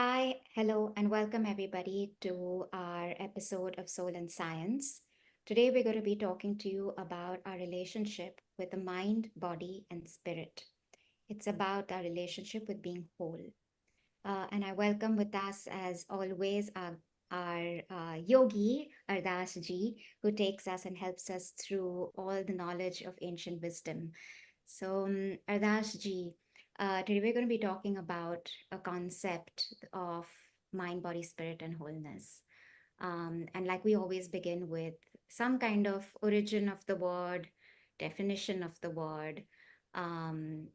Hi, hello, and welcome everybody to our episode of Soul and Science. Today, we're going to be talking to you about our relationship with the mind, body, and spirit. It's about our relationship with being whole. And I welcome with us, as always, our yogi, Ardaas ji, who takes us and helps us through all the knowledge of ancient wisdom. So, Ardaas ji, today we're going to be talking about a concept of mind, body, spirit, and wholeness. And like we always begin with some kind of origin of the word, definition of the word. I'm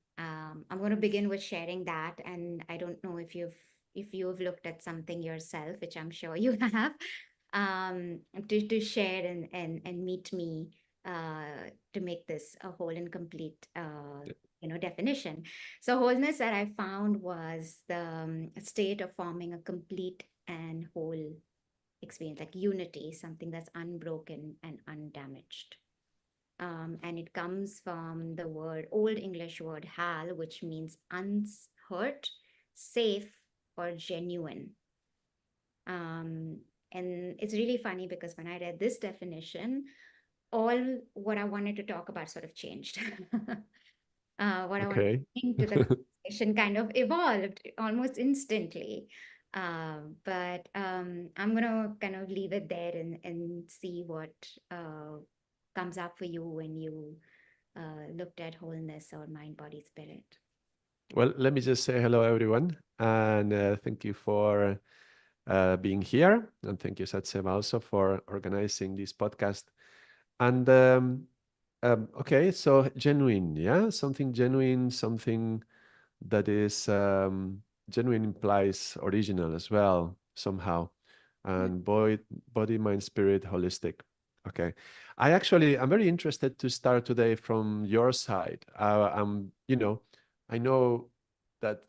going to begin with sharing that, and I don't know if you've looked at something yourself, which I'm sure you have, to share and meet me to make this a whole and complete definition. So wholeness that I found was the state of forming a complete and whole experience, like unity, something that's unbroken and undamaged. And it comes from the old English word hal, which means unhurt, safe, or genuine. Um, and it's really funny because when I read this definition, all what I wanted to talk about sort of changed. What I wanted to Okay. bring to the conversation kind of evolved almost instantly. But I'm going to kind of leave it there and see what comes up for you when you looked at wholeness or mind, body, spirit. Well, let me just say hello, everyone, and thank you for being here, and thank you, Satsema, also for organizing this podcast. And okay, so genuine, yeah, something genuine, something that is genuine implies original as well somehow, Yeah. and body, mind, spirit, holistic. Okay, I'm very interested to start today from your side. I know that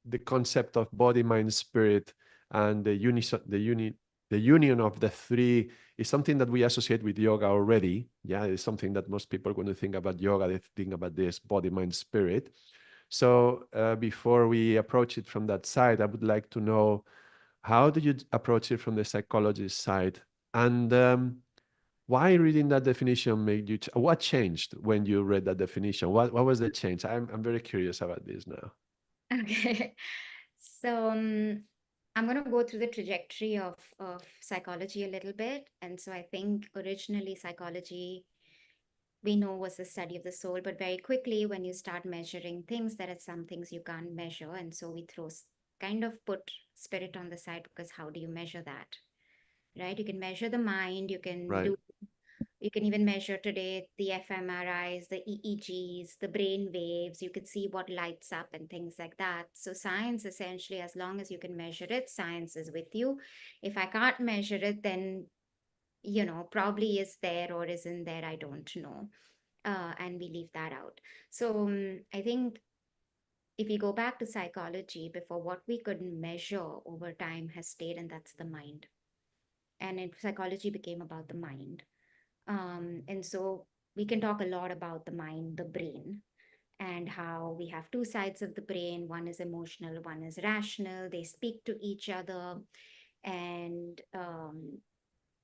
the concept of body, mind, spirit, and the union of the three is something that we associate with yoga already. Yeah, it's something that most people, when they think about yoga, they think about this body, mind, spirit. So before we approach it from that side, I would like to know, how do you approach it from the psychologist side? And why reading that definition made you, what changed when you read that definition? What was the change? I'm very curious about this now. Okay. So I'm going to go through the trajectory of psychology a little bit. And so I think originally psychology we know was the study of the soul, but very quickly when you start measuring things, there are some things you can't measure. And so we kind of put spirit on the side because how do you measure that? Right? You can measure the mind, Right. you can even measure today the fMRIs, the EEGs, the brain waves. You could see what lights up and things like that. So, science essentially, as long as you can measure it, science is with you. If I can't measure it, then, probably is there or isn't there, I don't know. And we leave that out. So, I think if you go back to psychology, before what we could measure over time has stayed, and that's the mind. And psychology became about the mind. And so we can talk a lot about the mind, the brain, and how we have two sides of the brain. One is emotional, one is rational. They speak to each other, and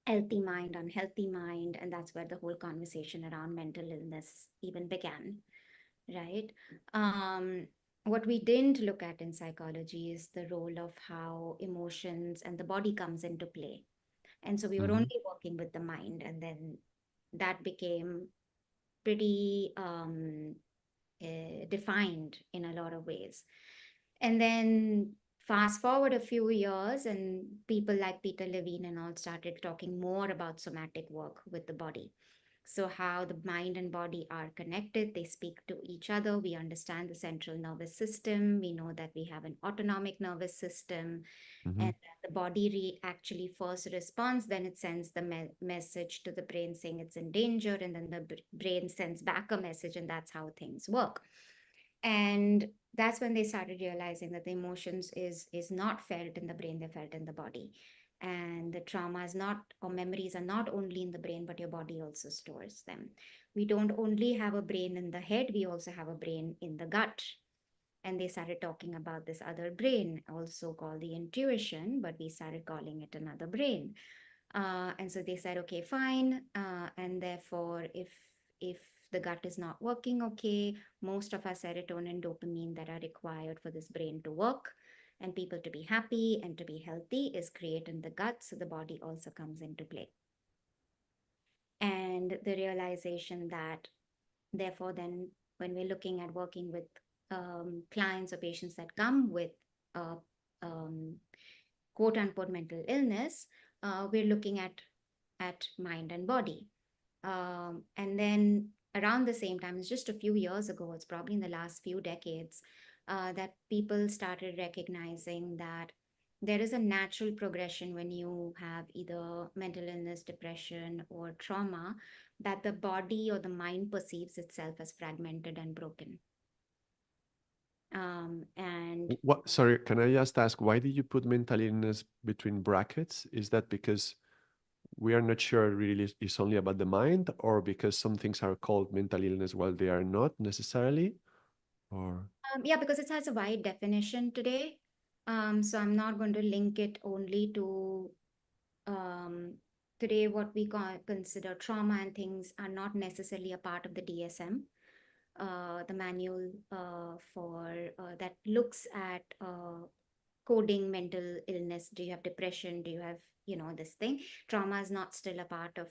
healthy mind, unhealthy mind. And that's where the whole conversation around mental illness even began, right? Um, what we didn't look at in psychology is the role of how emotions and the body comes into play. And so we were Hmm. only working with the mind, and then that became pretty defined in a lot of ways. And then fast forward a few years, and people like Peter Levine and all started talking more about somatic work with the body. So, how the mind and body are connected, they speak to each other. We understand the central nervous system. We know that we have an autonomic nervous system, Hmm. and that the body actually first responds, then it sends the message to the brain saying it's in danger, and then the brain sends back a message, and that's how things work. And that's when they started realizing that the emotions is not felt in the brain, they're felt in the body. And the trauma is not, or memories are not only in the brain, but your body also stores them. We don't only have a brain in the head, we also have a brain in the gut. And they started talking about this other brain, also called the intuition, but we started calling it another brain. And so they said, okay, fine. And therefore, if the gut is not working okay, most of our serotonin, dopamine that are required for this brain to work and people to be happy and to be healthy is created in the gut. So the body also comes into play. And the realization that, therefore, then when we're looking at working with clients or patients that come with uh, um, quote unquote mental illness, we're looking at mind and body. And then around the same time, it's just a few years ago, it's probably in the last few decades, that people started recognizing that there is a natural progression when you have either mental illness, depression, or trauma, that the body or the mind perceives itself as fragmented and broken. And What, sorry, can I just ask, why did you put mental illness between brackets? Is that because we are not sure really it's only about the mind, or because some things are called mental illness while they are not necessarily? Or yeah, because it has a wide definition today. So I'm not going to link it only to um, today what we consider trauma and things are not necessarily a part of the DSM, the manual for that looks at coding mental illness. Do you have depression? Do you have, this thing? Trauma is not still a part of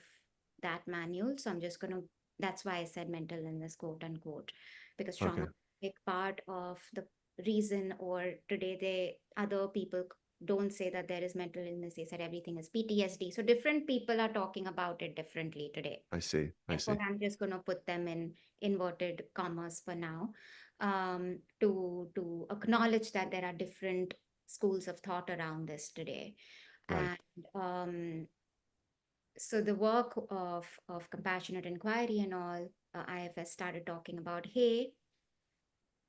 that manual. So I'm just going to, that's why I said mental illness, quote unquote, because trauma okay, is a big part of the reason, or today other people don't say that there is mental illness. They said everything is PTSD. So different people are talking about it differently today. I see, I Therefore, see. I'm just going to put them in inverted commas for now, to acknowledge that there are different schools of thought around this today. Right. And so the work of compassionate inquiry and all, IFS started talking about, hey,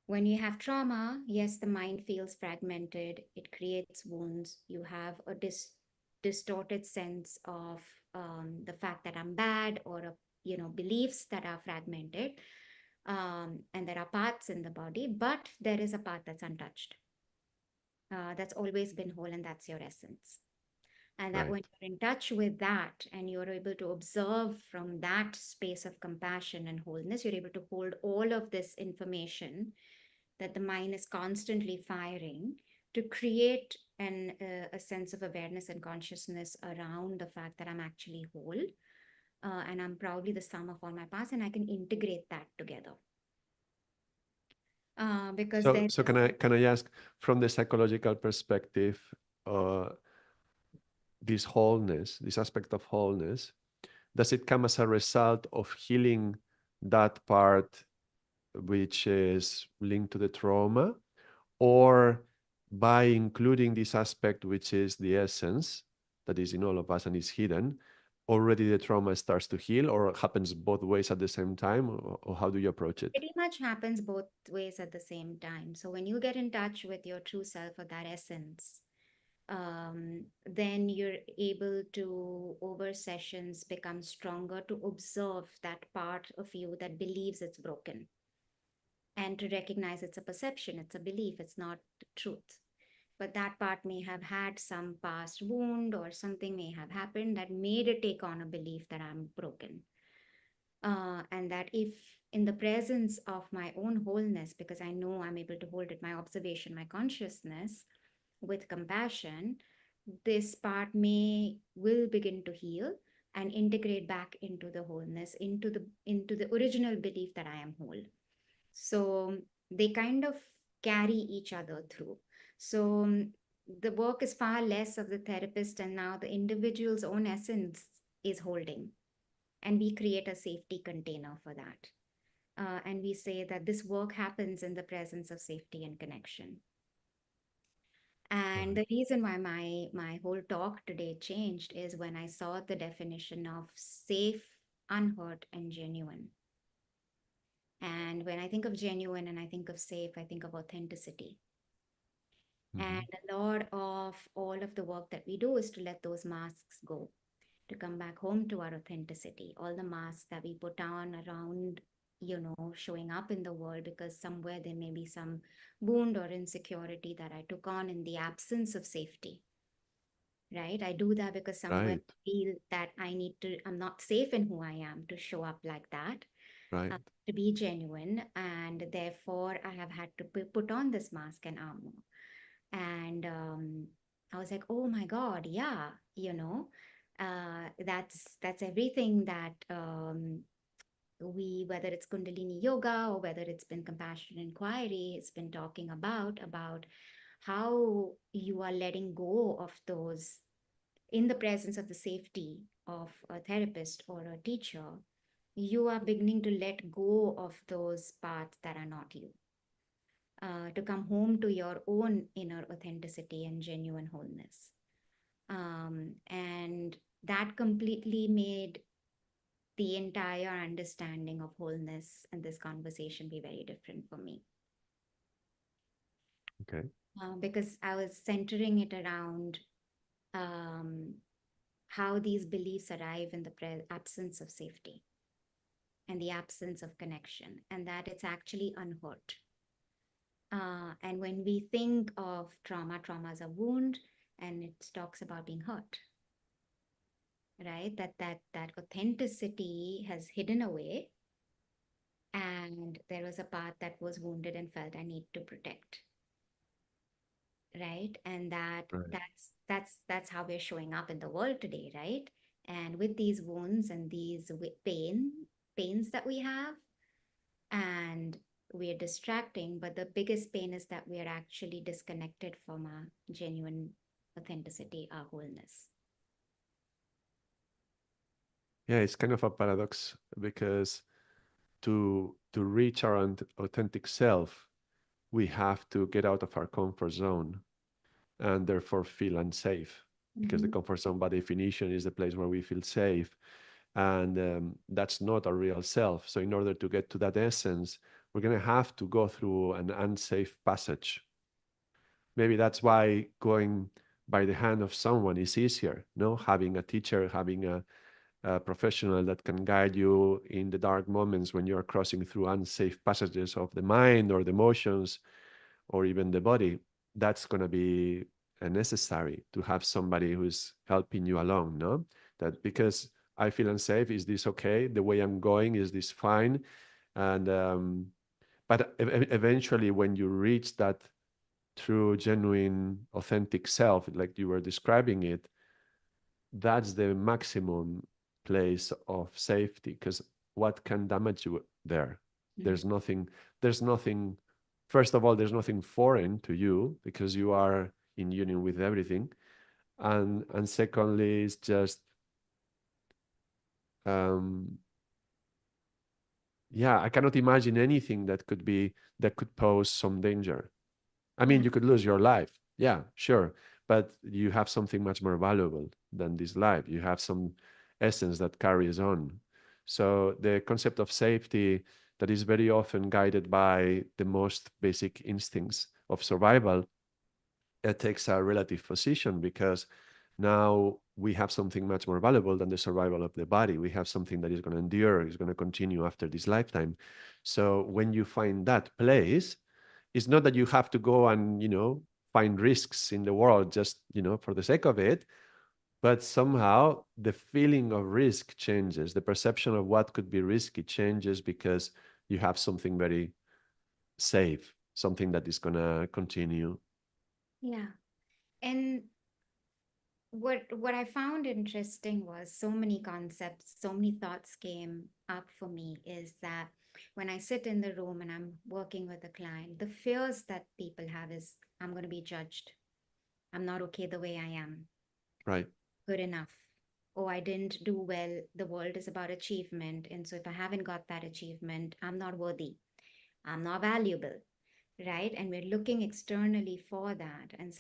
when you have trauma, yes, the mind feels fragmented, it creates wounds, you have a distorted sense of the fact that I'm bad, or beliefs that are fragmented, and there are parts in the body, but there is a part that's untouched, that's always been whole, and that's your essence. And that Right. when you're in touch with that and you're able to observe from that space of compassion and wholeness, you're able to hold all of this information that the mind is constantly firing to create a sense of awareness and consciousness around the fact that I'm actually whole, and I'm probably the sum of all my parts, and I can integrate that together. Because So, then, so can I ask, from the psychological perspective, uh, this wholeness, this aspect of wholeness, does it come as a result of healing that part which is linked to the trauma, or by including this aspect which is the essence that is in all of us and is hidden, already the trauma starts to heal, or it happens both ways at the same time, or how do you approach it? pretty much happens both ways at the same time. So when you get in touch with your true self or that essence, then you're able to, over sessions, become stronger to observe that part of you that believes it's broken, and to recognize it's a perception, it's a belief, it's not the truth. But that part may have had some past wound, or something may have happened that made it take on a belief that I'm broken. And that if in the presence of my own wholeness, because I know I'm able to hold it, my observation, my consciousness, with compassion, this part will begin to heal and integrate back into the wholeness, into the original belief that I am whole. So they kind of carry each other through. So the work is far less of the therapist, and now the individual's own essence is holding, and we create a safety container for that. And we say that this work happens in the presence of safety and connection. And Right. the reason why my whole talk today changed is when I saw the definition of safe, unhurt, and genuine. And when I think of genuine and I think of safe, I think of authenticity. And Mhm. a lot of all of the work that we do is to let those masks go, to come back home to our authenticity. All the masks that we put on around showing up in the world, because somewhere there may be some wound or insecurity that I took on in the absence of safety, right? I do that because somewhere Right. I feel that I'm not safe in who I am to show up like that, Right. to be genuine. And therefore, I have had to put on this mask and armor. And I was like, oh my God, yeah, that's everything that whether it's Kundalini yoga or whether it's been compassion inquiry, it's been talking about how you are letting go of those in the presence of the safety of a therapist or a teacher. You are beginning to let go of those parts that are not you, to come home to your own inner authenticity and genuine wholeness. And that completely made the entire understanding of wholeness and this conversation be very different for me, Okay. because I was centering it around um, how these beliefs arrive in the absence of safety and the absence of connection, and that it's actually unhurt. And when we think of trauma is a wound, and it talks about being hurt, right? That authenticity has hidden away, and there was a part that was wounded and felt I need to protect, right? And Right. that's how we're showing up in the world today, right? And with these wounds and these pains that we have, and we're distracting, but the biggest pain is that we are actually disconnected from our genuine authenticity, our wholeness. Yeah, it's kind of a paradox because to reach our authentic self, we have to get out of our comfort zone and therefore feel unsafe, because the Mm-hmm. comfort zone by definition is the place where we feel safe, and that's not our real self. So in order to get to that essence, we're going to have to go through an unsafe passage. Maybe that's why going by the hand of someone is easier, no, having a teacher, having a professional that can guide you in the dark moments when you're crossing through unsafe passages of the mind or the emotions or even the body. That's going to be necessary to have somebody who's helping you along, no? That because I feel unsafe, is this okay? The way I'm going, is this fine? And but eventually, when you reach that true, genuine, authentic self, like you were describing it, that's the maximum place of safety, because what can damage you there? Mm-hmm. There's nothing there's nothing first of all, there's nothing foreign to you because you are in union with everything. And secondly, it's just um yeah, I cannot imagine anything that could pose some danger. I mean, Yeah. you could lose your life. Yeah, sure. But you have something much more valuable than this life. You have some essence that carries on. So the concept of safety that is very often guided by the most basic instincts of survival, it takes a relative position because now we have something much more valuable than the survival of the body. We have something that is going to endure, is going to continue after this lifetime. So when you find that place, it's not that you have to go and find risks in the world just for the sake of it, but somehow the feeling of risk changes, the perception of what could be risky changes because you have something very safe, something that is going to continue. Yeah. And what I found interesting was so many concepts, so many thoughts came up for me, is that when I sit in the room and I'm working with a client, the fears that people have is I'm going to be judged. I'm not okay the way I am. Right. Good enough. Oh, I didn't do well. The world is about achievement. And so if I haven't got that achievement, I'm not worthy. I'm not valuable, right? And we're looking externally for that. And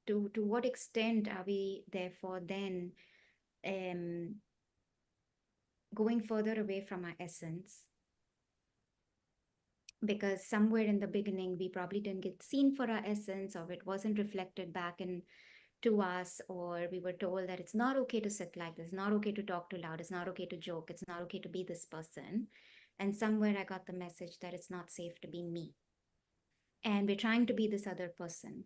to what extent are we therefore then um going further away from our essence? Because somewhere in the beginning we probably didn't get seen for our essence, or it wasn't reflected back in to us, or we were told that it's not okay to sit like this, not okay to talk too loud, it's not okay to joke, it's not okay to be this person. And somewhere I got the message that it's not safe to be me. And we're trying to be this other person.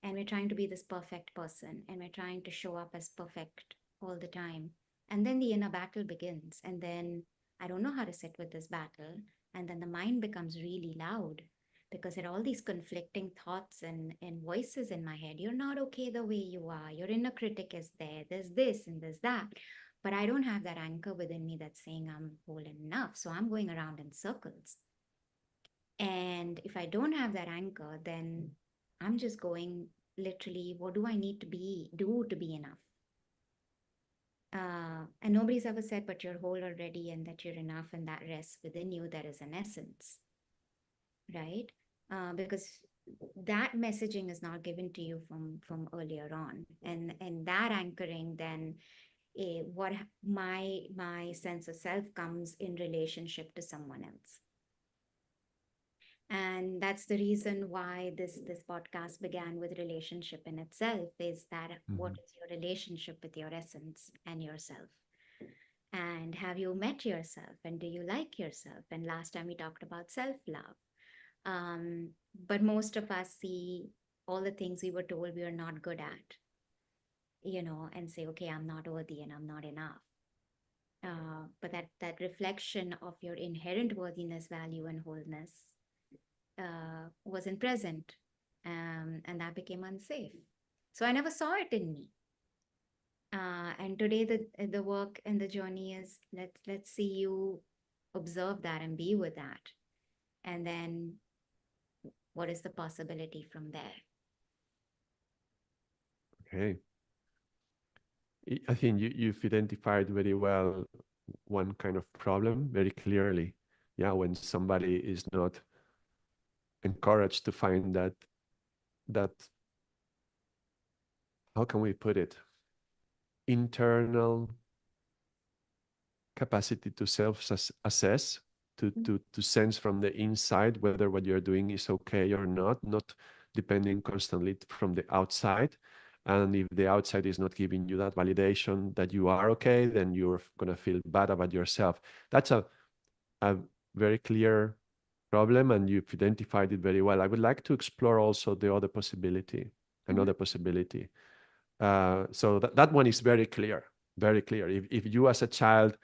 And we're trying to be this perfect person. And we're trying to show up as perfect all the time. And then the inner battle begins. And then I don't know how to sit with this battle. And then the mind becomes really loud because there are all these conflicting thoughts and voices in my head. You're not okay the way you are. Your inner critic is there. There's this and there's that. But I don't have that anchor within me that's saying I'm whole enough. So I'm going around in circles. And if I don't have that anchor, then I'm just going literally, what do I need to do to be enough? And nobody's ever said, but you're whole already and that you're enough and that rests within you. There is an essence, right? Because that messaging is not given to you from earlier on, and that anchoring then what my sense of self comes in relationship to someone else. And that's the reason why this podcast began with relationship in itself, is that what Mhm. is your relationship with your essence and yourself, and have you met yourself, and do you like yourself? And last time we talked about self love. But most of us see all the things we were told we are not good at, and say, okay, I'm not worthy and I'm not enough. But that reflection of your inherent worthiness, value, and wholeness wasn't present, and that became unsafe. So I never saw it in me. And today the work and the journey is, let's see you observe that and be with that, and then what is the possibility from there? Okay. I think you've identified very well one kind of problem very clearly. Yeah, when somebody is not encouraged to find that how can we put it, internal capacity to self-assess, to sense from the inside whether what you're doing is okay or not depending constantly from the outside. And if the outside is not giving you that validation that you are okay, then you're going to feel bad about yourself. That's a very clear problem, and you've identified it very well. I would like to explore also the other possibility, Mm-hmm. another possibility. So that one is very clear, very clear. If you as a child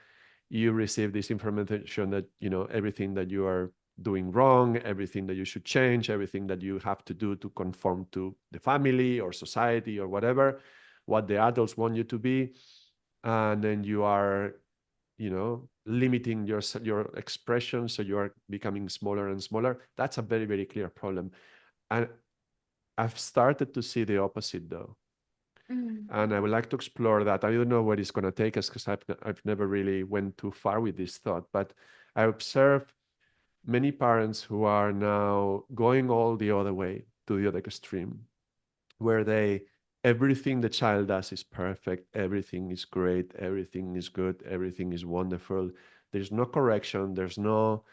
you receive this information that everything that you are doing wrong, everything that you should change, everything that you have to do to conform to the family or society or whatever, what the adults want you to be, and then you are limiting your expression, so you are becoming smaller and smaller. That's a very, very clear problem. And I've started to see the opposite though, Mm-hmm. and I would like to explore that. I don't know where it's going to take us because I've never really went too far with this thought, but I observe many parents who are now going all the other way to the other extreme, where everything the child does is perfect, everything is great, everything is good, everything is wonderful. There's no correction, there's no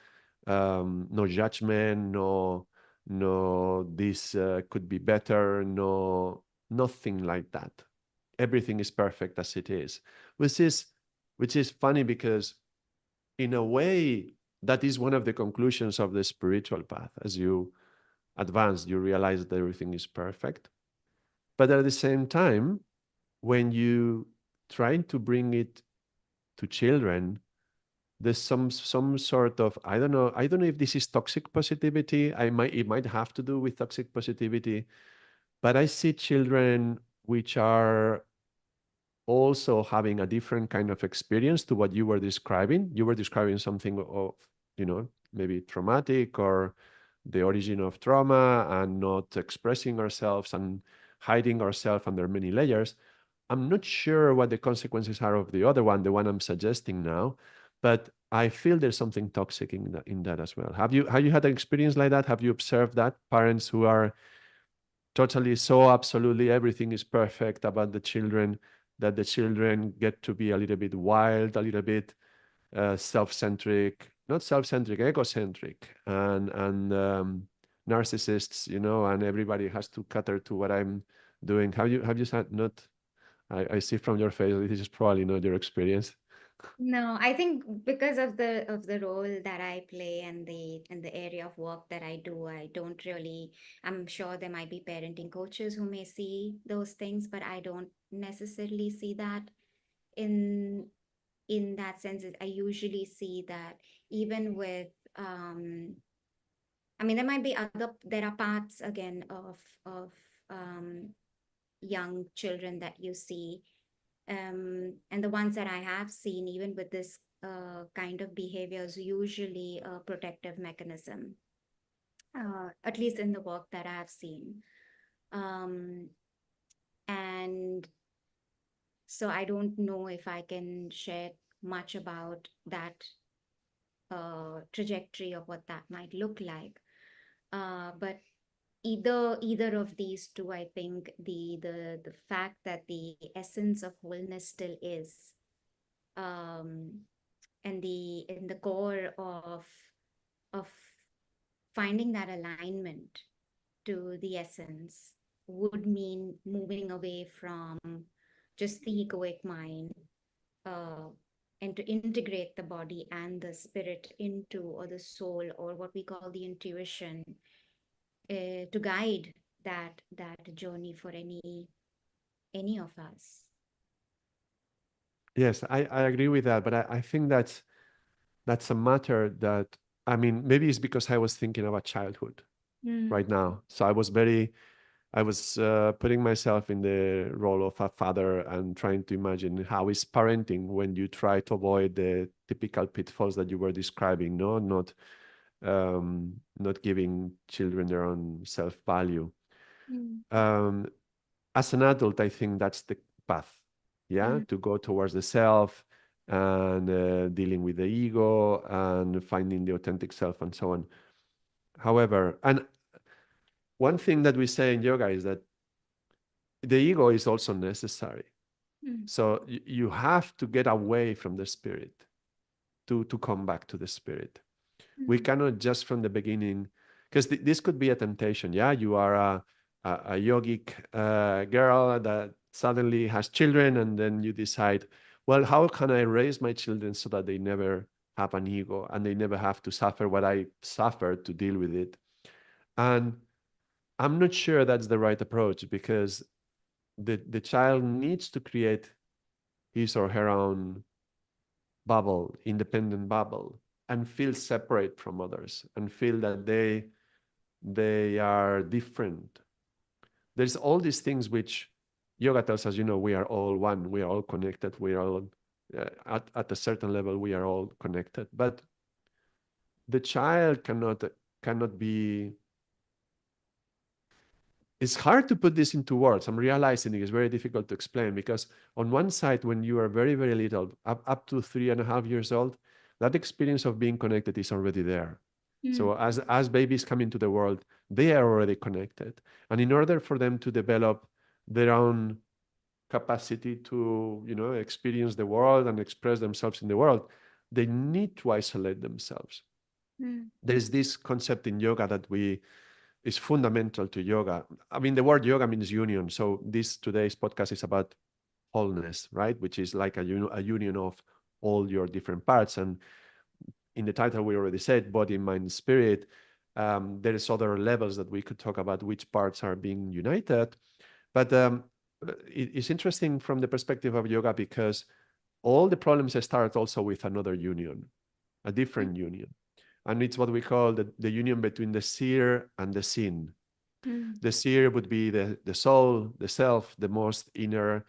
judgment, no this could be better, no nothing like that. Everything is perfect as it is, which is which is funny because in a way that is one of the conclusions of the spiritual path. As you advance, you realize that everything is perfect, but at the same time, when you trying to bring it to children, there's some sort of, I don't know if this is toxic positivity. It might have to do with toxic positivity, but I see children which are also having a different kind of experience to what you were describing. You were describing something of, maybe traumatic or the origin of trauma and not expressing ourselves and hiding ourselves under many layers. I'm not sure what the consequences are of the other one, the one I'm suggesting now, but I feel there's something toxic in that as well. Have you had an experience like that? Have you observed that parents who are totally so absolutely everything is perfect about the children, that the children get to be a little bit wild, a little bit self-centric, not self-centric, egocentric, and narcissists, and everybody has to cater to what I'm doing. Have you had not? I see from your face this is probably not your experience. No, I think because of the role that I play and the area of work that I do, I don't really, I'm sure there might be parenting coaches who may see those things, but I don't necessarily see that in in that sense. I usually see that even with I mean, there might be there are parts again of um young children that you see, and the ones that I have seen, even with this kind of behavior, is usually a protective mechanism, at least in the work that I've seen. Um, and so I don't know if I can share much about that trajectory of what that might look like. But either of these two, I think the fact that the essence of wholeness still is, um, and the in the core of finding that alignment to the essence would mean moving away from just the egoic mind, uh, and to integrate the body and the spirit into, or the soul, or what we call the intuition, to guide that journey for any of us. Yes, I agree with that, but I think that's a matter that, I mean, maybe it's because I was thinking about childhood Mm, right now. So I was putting myself in the role of a father and trying to imagine how is parenting when you try to avoid the typical pitfalls that you were describing, no, not giving children their own self-value. mm, Um, as an adult, I think that's the path, yeah, mm, to go towards the self and dealing with the ego and finding the authentic self and so on. However, and one thing that we say in yoga is that the ego is also necessary. mm, So you have to get away from the spirit to come back to the spirit. We mm, cannot just from the beginning, because this could be a temptation. Yeah, you are a yogic girl that suddenly has children, and then you decide, well, how can I raise my children so that they never have an ego and they never have to suffer what I suffered to deal with it? And I'm not sure that's the right approach because the child needs to create his or her own bubble, independent bubble, and feel separate from others and feel that they are different. There's all these things which yoga tells us, we are all one, we are all connected, we are all at a certain level, we are all connected. But the child cannot be. It's hard to put this into words. I'm realizing it is very difficult to explain because on one side, when you are very, very little, up to 3.5 years old, that experience of being connected is already there. mm, So as babies come into the world, they are already connected. And in order for them to develop their own capacity to, experience the world and express themselves in the world, they need to isolate themselves. mm, There's this concept in yoga that we is fundamental to yoga. I mean, the word yoga means union. So this today's podcast is about wholeness, right? Which is like a union of all your different parts. And in the title, we already said body, mind, spirit. There is other levels that we could talk about which parts are being united. But it's interesting from the perspective of yoga because all the problems start also with another union, a mm, different union. And it's what we call the union between the seer and the seen. mm, The seer would be the soul, the self, the most inner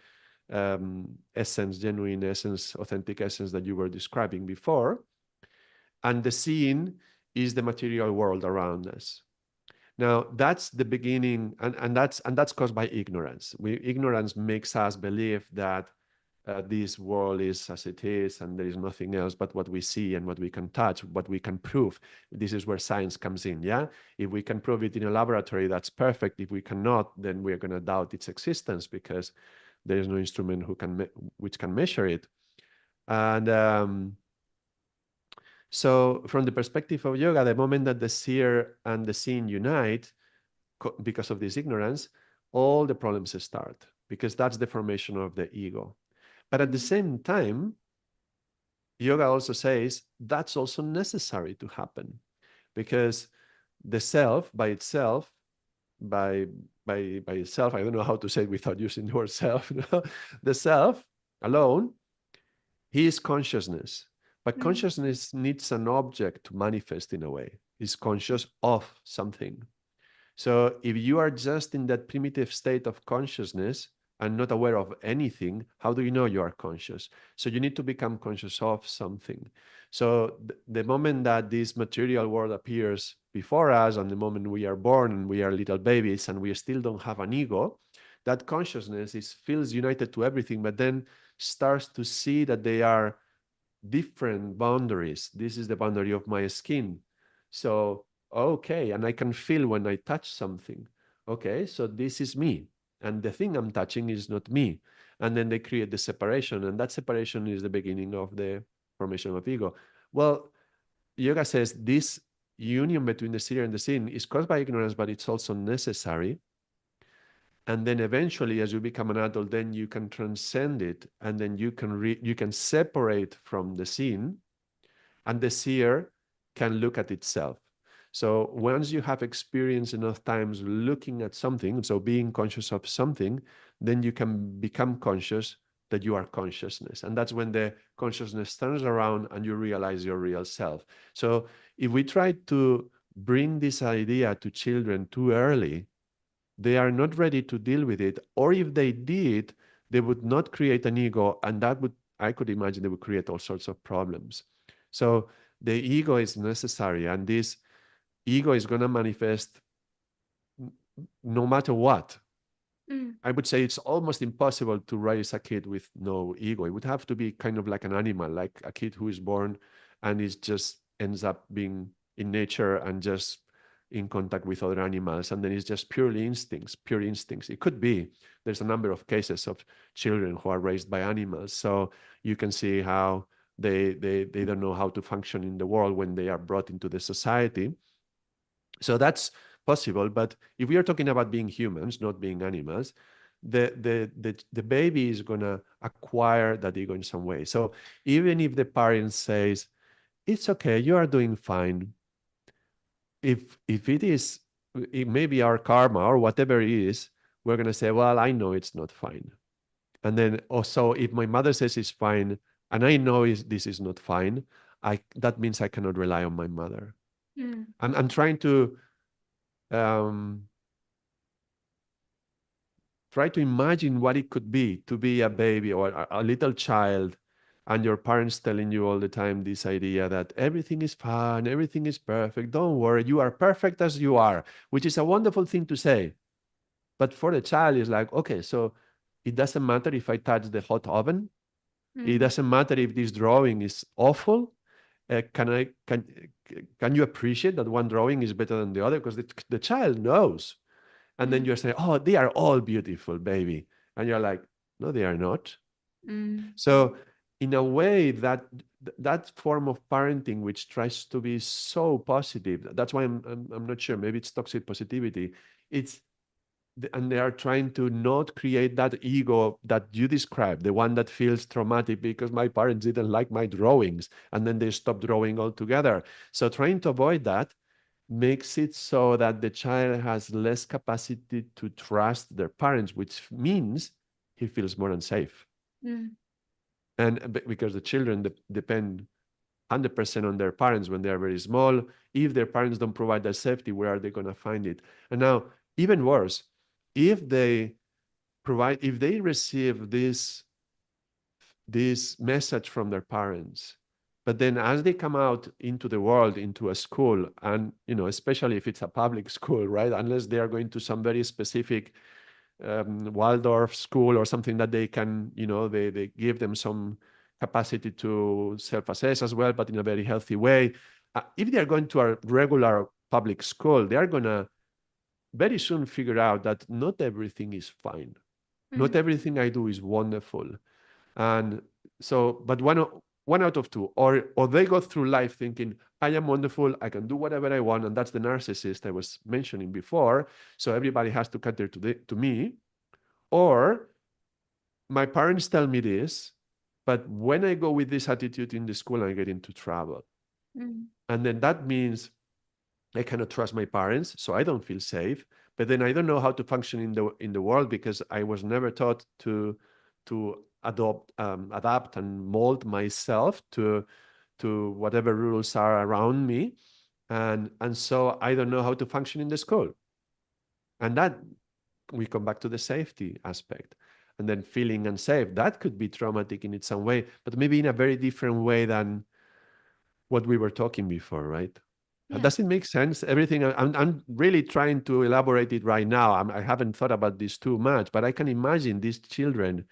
essence, genuine essence, authentic essence that you were describing before. And the seen is the material world around us. Now that's the beginning, and that's caused by ignorance. Ignorance makes us believe that this world is as it is, and there is nothing else but what we see and what we can touch, what we can prove. This is where science comes in. Yeah, if we can prove it in a laboratory, that's perfect. If we cannot, then we're going to doubt its existence because there is no instrument which can measure it. And so, from the perspective of yoga, the moment that the seer and the seen unite, because of this ignorance, all the problems start because that's the formation of the ego. But at the mm, same time, yoga also says that's also necessary to happen, because the self by itself, by by itself, I don't know how to say it without using the word self, the self alone, he is consciousness. But Mm, consciousness needs an object to manifest in a way. He's conscious of something. So if you are just in that primitive state of consciousness and not aware of anything, how do you know you are conscious? So you need to become conscious of something. So the moment that this material world appears before us, and the moment we are born and we are little babies and we still don't have an ego, that consciousness is feels united to everything, but then starts to see that they are different boundaries. This is the boundary of my skin. So, okay, and I can feel when I touch something. Okay, so this is me. And the thing I'm touching is not me. And then they create the separation. And that separation is the beginning of the formation of ego. Well, yoga says this union between the seer and the seen is caused by ignorance, but it's also necessary. And then eventually, as you become an adult, then you can transcend it, and then you can separate from the seen, and the seer can look at itself. So once you have experienced enough times looking at something, so being conscious of something, then you can become conscious that you are consciousness. And that's when the consciousness turns around and you realize your real self. So if we try to bring this idea to children too early, they are not ready to deal with it. Or if they did, they would not create an ego, and that would, I could imagine, they would create all sorts of problems. So the ego is necessary, and this ego is going to manifest no matter what. mm, I would say it's almost impossible to raise a kid with no ego. It would have to be kind of like an animal, like a kid who is born and is just ends up being in nature and just in contact with other animals, and then it's just purely instincts, pure instincts. It could be. There's a number of cases of children who are raised by animals, so you can see how they don't know how to function in the world when they are brought into the society. So that's possible. But if we are talking about being humans, not being animals, the baby is gonna acquire that ego in some way. So even if the parent says, it's okay, you are doing fine, if it is, it may be our karma or whatever it is, we're gonna say, well, I know it's not fine. And then also if my mother says it's fine and I know this is not fine, that means I cannot rely on my mother. mm, I'm trying to um, try to imagine what it could be to be a baby or a little child, and your parents telling you all the time this idea that everything is fine, everything is perfect, don't worry, you are perfect as you are, which is a wonderful thing to say. But for the child, it's like, okay, so it doesn't matter if I touch the hot oven. It mm, doesn't matter if this drawing is awful. Can you appreciate that one drawing is better than the other? Because the child knows. And then mm, you're saying, oh, they are all beautiful, baby. And you're like, no, they are not. mm, So in a way, that form of parenting, which tries to be so positive, that's why I'm not sure, maybe it's toxic positivity. It's and they are trying to not create that ego that you described, the one that feels traumatic because my parents didn't like my drawings and then they stopped drawing altogether. So trying to avoid that makes it so that the child has less capacity to trust their parents, which means he feels more unsafe. mm, And because the children depend 100% on their parents when they are very small. If their parents don't provide that safety, where are they going to find it? And now, even worse, if they if they receive this message from their parents, but then as they come out into the world, into a school, and especially if it's a public school, right, unless they are going to some very specific Waldorf school or something that they can, they give them some capacity to self-assess as well, but in a very healthy way. If they are going to a regular public school, they are going to very soon figure out that not everything is fine. Not mm, everything I do is wonderful. And so, but one out of two, or they go through life thinking, I am wonderful, I can do whatever I want, and that's the narcissist I was mentioning before. So everybody has to cater to me. Or my parents tell me this, But when I go with this attitude in the school, I get into trouble. Mm. And then that means I cannot trust my parents, so I don't feel safe. But then I don't know how to function in the world because I was never taught to adapt and mold myself to whatever rules are around me, and so I don't know how to function in the school. And that we come back to the safety aspect, and then feeling unsafe. That could be traumatic in its own way, but maybe in a very different way than what we were talking before, right? Yeah. Does it make sense? Everything I'm really trying to elaborate it right now. I haven't thought about this too much, but I can imagine these children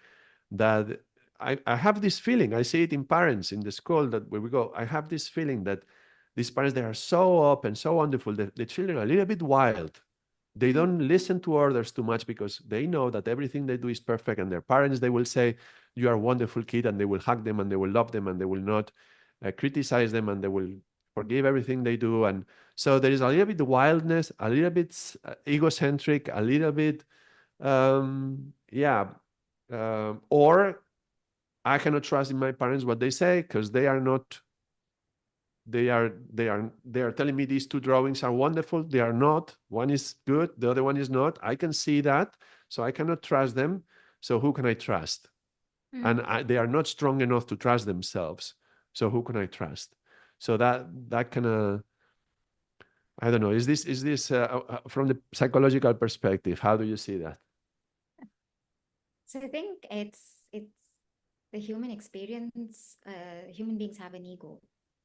that I have this feeling. I see it in parents in the school that where we go. I have this feeling that these parents they are so open, so wonderful. The children are a little bit wild. They Mm. don't listen to orders too much because they know that everything they do is perfect. And their parents, they will say, "You are a wonderful kid," and they will hug them and they will love them and they will not criticize them and they will forgive everything they do. And so there is a little bit of wildness, a little bit egocentric, a little bit, yeah. Or I cannot trust in my parents what they say because they are not. They are telling me these two drawings are wonderful. They are not. One is good, the other one is not. I can see that, so I cannot trust them. So who can I trust? And Mm. they are not strong enough to trust themselves. So who can I trust? So that kind of, I don't know. Is this from the psychological perspective? How do you see that? So I think it's the human experience. Human beings have an ego,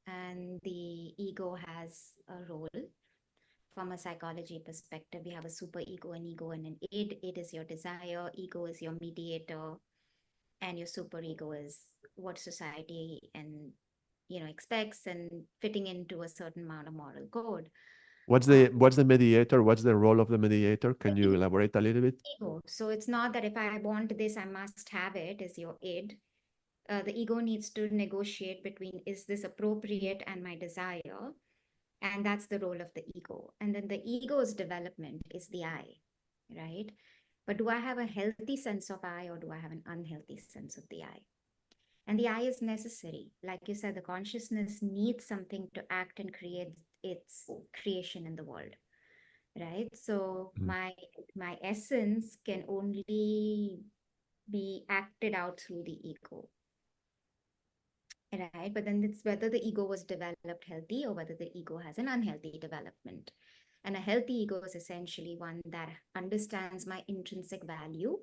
and the ego has a role. From a psychology perspective, we have a super ego, an ego, and an id. Id is your desire, ego is your mediator, and your super ego is what society and expects and fitting into a certain amount of moral code. Uh, What's the mediator? What's the role of the mediator? the Can you elaborate a little bit? ego. So it's not that if I want this, I must have it, is your id. The ego needs to negotiate between is this appropriate and my desire. And that's the role of the ego. And then the ego's development is the I, right? But do I have a healthy sense of I or do I have an unhealthy sense of the I? And the I is necessary. Like you said, the consciousness needs something to act and create its creation in the world, right? So Mhm. my essence can only be acted out through the ego, right? But then it's whether the ego was developed healthy or whether the ego has an unhealthy development. And a healthy ego is essentially one that understands my intrinsic value,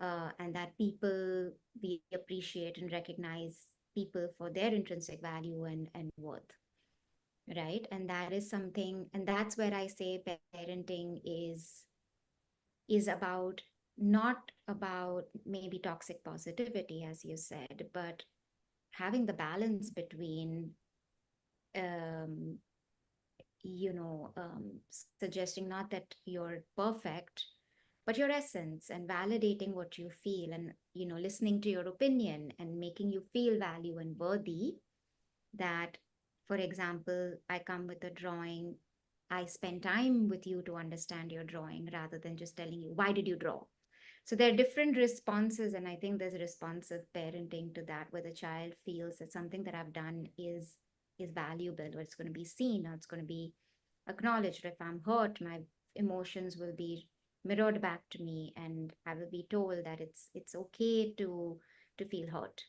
and that people, we appreciate and recognize people for their intrinsic value and worth, right? And that is something, and that's where I say parenting is about, not about maybe toxic positivity, as you said, but having the balance between um, suggesting not that you're perfect, but your essence, and validating what you feel, and listening to your opinion and making you feel value and worthy. That, for example, I come with a drawing, I spend time with you to understand your drawing rather than just telling you, why did you draw? So there are different responses, and I think there's responsive parenting to that, where the child feels that something that I've done is valuable, or it's going to be seen, or it's going to be acknowledged. If I'm hurt, my emotions will be mirrored back to me, and I will be told that it's okay to feel hurt,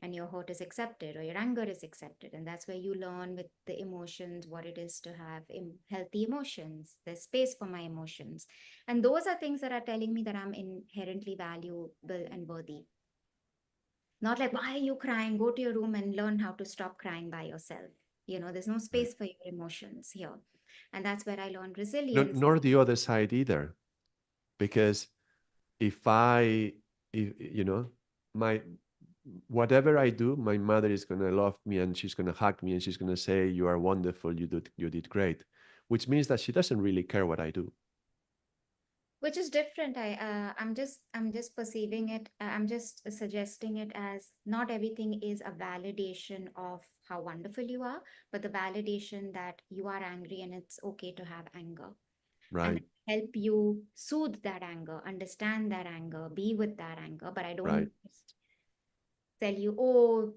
and your hurt is accepted or your anger is accepted. And that's where you learn with the emotions what it is to have healthy emotions. There's space for my emotions, and those are things that are telling me that I'm inherently valuable and worthy. Not like, why are you crying? Go to your room and learn how to stop crying by yourself. There's no Right. space for your emotions here. And that's where I learned No, resilience. nor the other side either, because if I, if you know, my whatever I do, my mother is gonna love me and she's gonna hug me and she's gonna say, "You are wonderful. You did great," which means that she doesn't really care what I do. Which is different. I'm just perceiving it, I'm just suggesting it as, not everything is a validation of how wonderful you are, but the validation that you are angry and it's okay to have anger, and Right, help you soothe that anger, understand that anger, be with that anger. But I right. don't tell you, oh,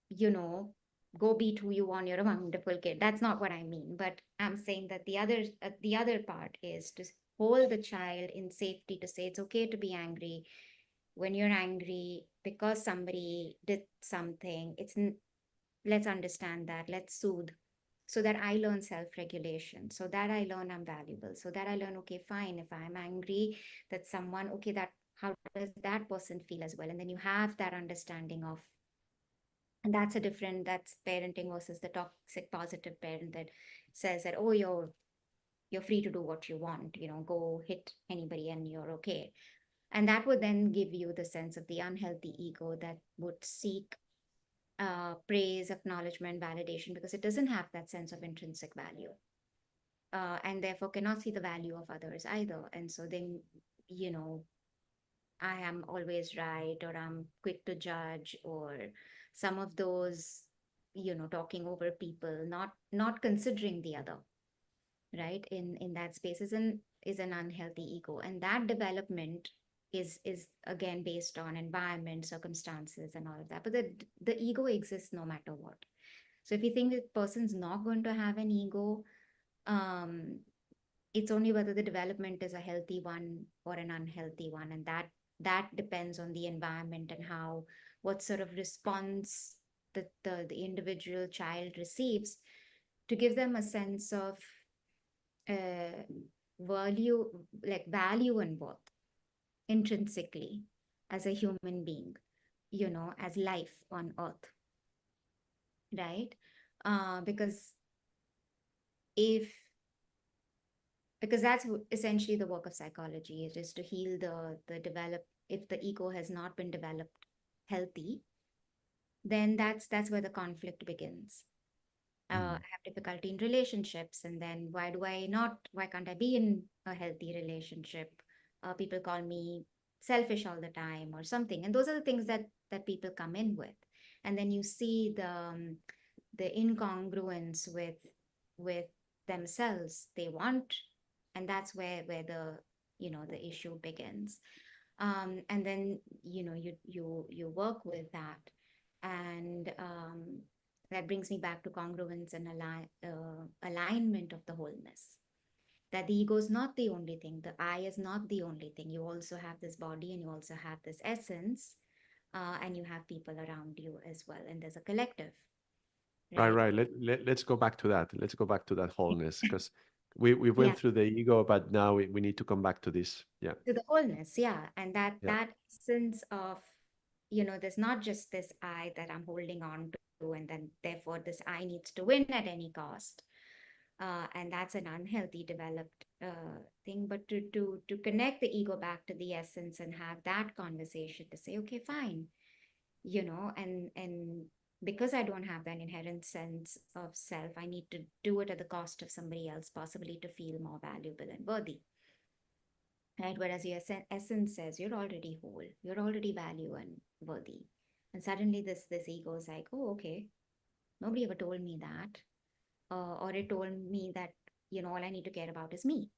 you know, go beat who you want, you're a wonderful kid. That's not what I mean. But I'm saying that the other part is to hold the child in safety, to say it's okay to be angry. When you're angry because somebody did something, let's understand that, let's soothe, so that I learn self-regulation, so that I learn I'm valuable, so that I learn, okay, fine, if I'm angry that someone, okay, that how does that person feel as well, and then you have that understanding of, and that's a different, that's parenting versus the toxic positive parent that says that, oh, you're free to do what you want, go hit anybody and you're okay. And that would then give you the sense of the unhealthy ego that would seek praise, acknowledgement, validation, because it doesn't have that sense of intrinsic value, and therefore cannot see the value of others either. And so then, you know, I am always right, or I'm quick to judge, or some of those, talking over people, not considering the other, right? In that space is an unhealthy ego, and that development is again based on environment, circumstances, and all of that. But the ego exists no matter what. So if you think that person's not going to have an ego, um, it's only whether the development is a healthy one or an unhealthy one, and that depends on the environment and how, what sort of response that the individual child receives, to give them a sense of uh, value, like value and worth intrinsically as a human being, as life on earth, right? Because if because that's essentially the work of psychology. It is to heal the develop, if the ego has not been developed healthy, then that's where the conflict begins. I Mm. have difficulty in relationships, and then why can't I be in a healthy relationship? People call me selfish all the time or something, and those are the things that people come in with. And then you see the incongruence with themselves. They want, and that's where the the issue begins. And then you work with that, and that brings me back to congruence and alignment of the wholeness, that the ego is not the only thing, the I is not the only thing. You also have this body, and you also have this essence, and you have people around you as well, and there's a collective, Right, right? right. Let's go back to that. Let's go back to that wholeness because we Yeah, went through the ego, but now we need to come back to this. Yeah, to the wholeness, yeah. And that yeah. that sense of, there's not just this I that I'm holding on to, and then therefore this I needs to win at any cost. And that's an unhealthy developed thing. But to connect the ego back to the essence and have that conversation, to say, okay, fine, and because I don't have that inherent sense of self, I need to do it at the cost of somebody else, possibly to feel more valuable and worthy, right? Whereas your essence says you're already whole, you're already value and worthy, and suddenly this ego is like, oh, okay, nobody ever told me that, or it told me that all I need to care about is me,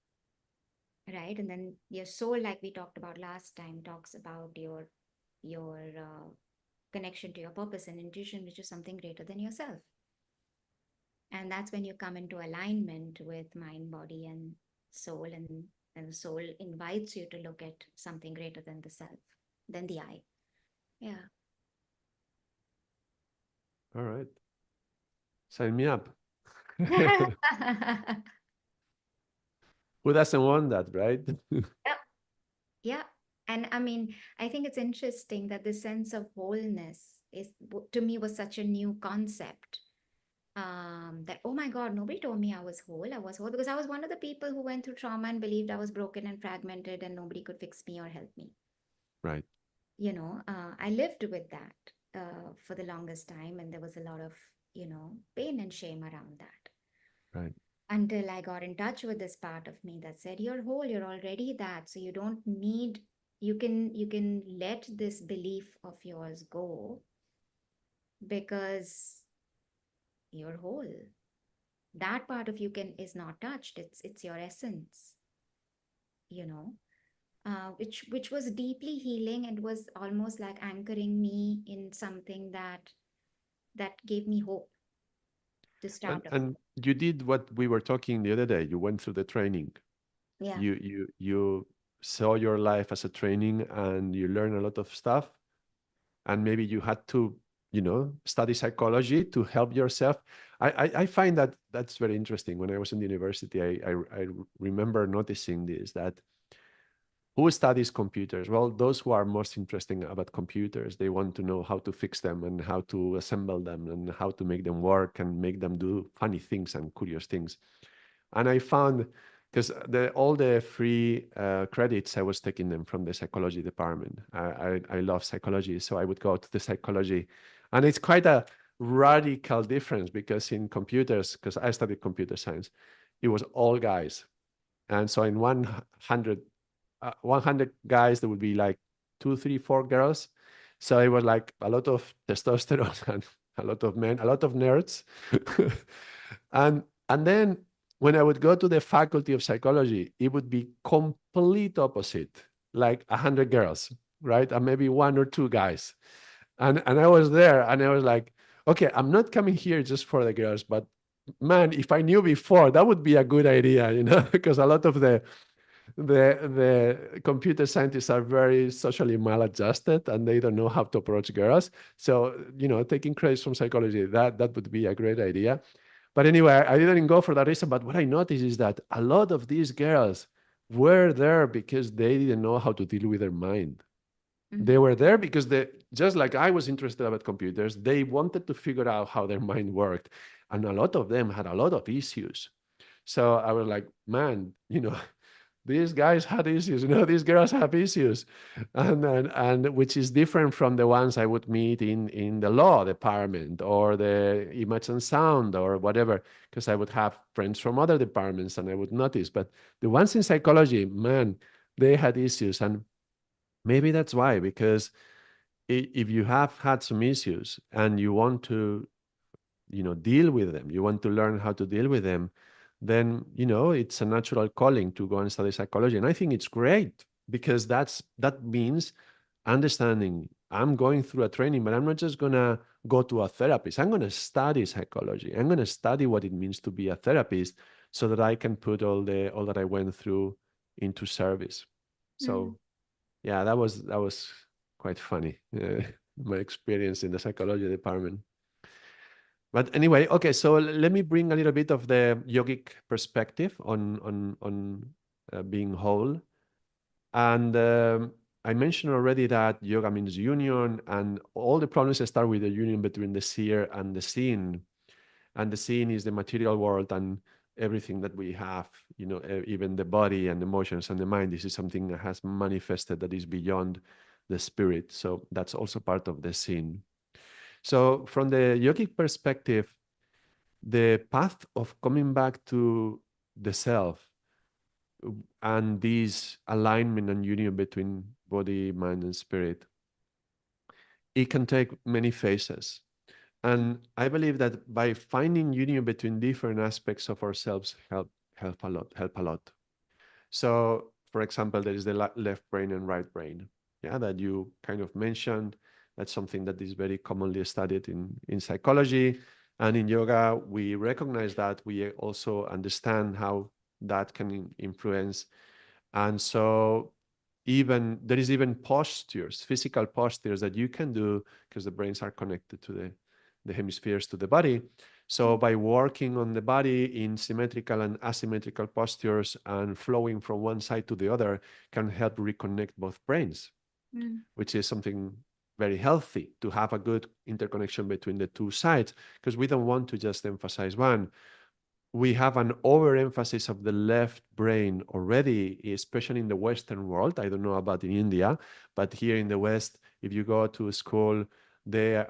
right? And then your soul, like we talked about last time, talks about your connection to your purpose and intuition, which is something greater than yourself. And that's when you come into alignment with mind, body, and soul, and the soul invites you to look at something greater than the self, than the I. Yeah. All right. Sign me up. Who doesn't want that, right? Yeah. Yeah. And I mean, I think it's interesting that the sense of wholeness is, to me, was such a new concept. That, oh my God, nobody told me I was whole. I was whole because I was one of the people who went through trauma and believed I was broken and fragmented and nobody could fix me or help me. Right, I lived with that for the longest time, and there was a lot of, pain and shame around that, right. until I got in touch with this part of me that said, you're whole, you're already that. So you don't need, you can let this belief of yours go, because you're whole. That part of you can is not touched. It's your essence, you know. which was deeply healing. It was almost like anchoring me in something that gave me hope to start over. And you did what we were talking the other day. You went through the training. Yeah. You saw your life as a training, and you learned a lot of stuff. And maybe you had to, study psychology to help yourself. I find that that's very interesting. When I was in the university, I remember noticing this, that who studies computers? Well, those who are most interesting about computers, they want to know how to fix them and how to assemble them and how to make them work and make them do funny things and curious things. And I found, because all the free credits, I was taking them from the psychology department. I love psychology, so I would go to the psychology. And it's quite a radical difference, because in computers, because I studied computer science, it was all guys. And so in 100 guys, there would be like two, three, four girls. So it was like a lot of testosterone and a lot of men, a lot of nerds. And then when I would go to the faculty of psychology, it would be complete opposite, like 100 girls, right? And maybe one or two guys. And I was there and I was like, okay, I'm not coming here just for the girls, but man, if I knew before, that would be a good idea, because a lot of the computer scientists are very socially maladjusted and they don't know how to approach girls. So, taking credits from psychology, that would be a great idea. But anyway, I didn't go for that reason. But what I noticed is that a lot of these girls were there because they didn't know how to deal with their mind. They Mm-hmm. were there because just like I was interested about computers, they wanted to figure out how their mind worked. And a lot of them had a lot of issues. So I was like, man, these guys had issues, these girls have issues, and which is different from the ones I would meet in the law department or the image and sound or whatever, because I would have friends from other departments and I would notice. But the ones in psychology, man, they had issues. And maybe that's why, because if you have had some issues and you want to deal with them, you want to learn how to deal with them, then it's a natural calling to go and study psychology. And I think it's great, because that means understanding I'm going through a training, but I'm not just gonna go to a therapist. I'm gonna study psychology. I'm gonna study what it means to be a therapist, so that I can put all that I went through into service. Mm-hmm. So yeah, that was quite funny, my experience in the psychology department. But anyway, okay, so let me bring a little bit of the yogic perspective on being whole. And I mentioned already that yoga means union, and all the problems start with the union between the seer and the seen. And the seen is the material world and everything that we have, even the body and emotions and the mind. This is something that has manifested that is beyond the spirit. So that's also part of the seen. So from the yogic perspective, the path of coming back to the self, and this alignment and union between body, mind, and spirit, it can take many phases. And I believe that by finding union between different aspects of ourselves help a lot. So, for example, there is the left brain and right brain, yeah, that you kind of mentioned. That's something that is very commonly studied in psychology. And in yoga, we recognize that. We also understand how that can influence. And so even there is even postures, physical postures that you can do, because the brains are connected to the hemispheres to the body. So by working on the body in symmetrical and asymmetrical postures and flowing from one side to the other can help reconnect both brains, Mm-hmm. which is something very healthy, to have a good interconnection between the two sides, because we don't want to just emphasize one. We have an overemphasis of the left brain already, especially in the Western world. I don't know about in India, but here in the West, if you go to school, they,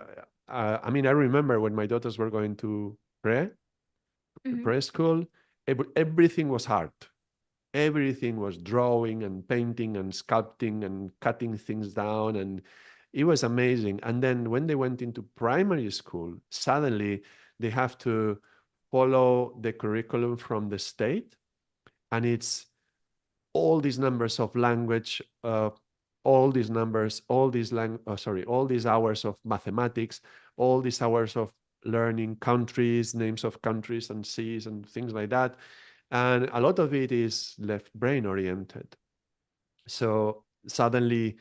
I mean, I remember when my daughters were going to Mm-hmm. preschool, everything was hard. Everything was drawing and painting and sculpting and cutting things down. And it was amazing. And then when they went into primary school, suddenly they have to follow the curriculum from the state. And it's all these numbers of language, all these numbers, all these hours of mathematics, all these hours of learning countries, names of countries and seas and things like that. And a lot of it is left brain oriented. So suddenly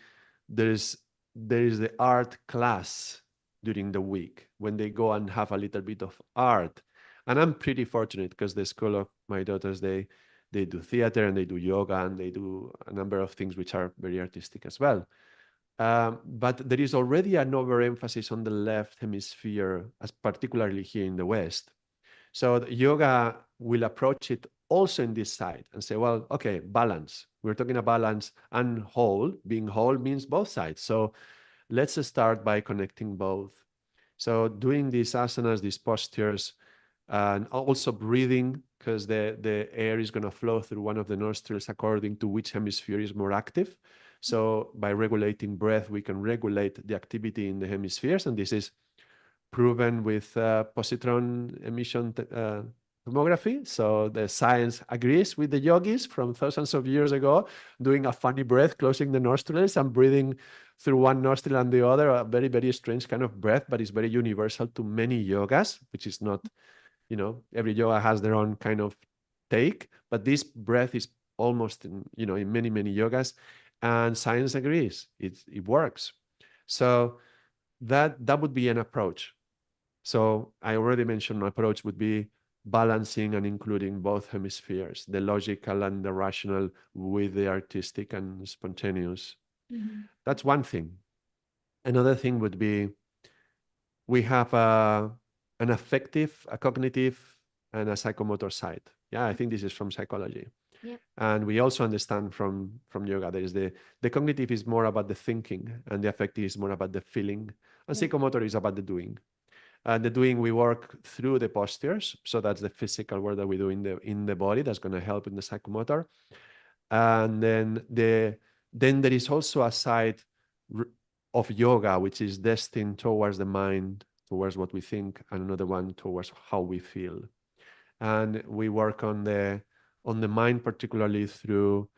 there's there is the art class during the week when they go and have a little bit of art. And I'm pretty fortunate because the school of my daughters, they do theater and they do yoga and they do a number of things which are very artistic as well. But there is already an overemphasis on the left hemisphere, as particularly here in the West. So the yoga will approach it also in this side and say, well, okay, balance. We're talking about balance and whole. Being whole means both sides. So let's start by connecting both. So doing these asanas, these postures, and also breathing, because the air is going to flow through one of the nostrils according to which hemisphere is more active. So by regulating breath, we can regulate the activity in the hemispheres. And this is proven with positron emission tomography. So the science agrees with the yogis from thousands of years ago, doing a funny breath, closing the nostrils and breathing through one nostril and the other, a very, very strange kind of breath, but it's very universal to many yogas, which is not, every yoga has their own kind of take, but this breath is almost in many, many yogas, and science agrees. It works. So that would be an approach. So I already mentioned an approach would be balancing and including both hemispheres, the logical and the rational with the artistic and spontaneous. Mhm. That's one thing. Another thing would be we have an affective, a cognitive, and a psychomotor side. Yeah, I think this is from psychology. Yep. And we also understand from yoga, there is the cognitive is more about the thinking, and the affective is more about the feeling, and Yep. psychomotor is about the doing. And the doing, we work through the postures. So that's the physical work that we do in the body that's going to help in the psychomotor. And then there is also a side of yoga which is destined towards the mind, towards what we think, and another one towards how we feel. And we work on the mind particularly through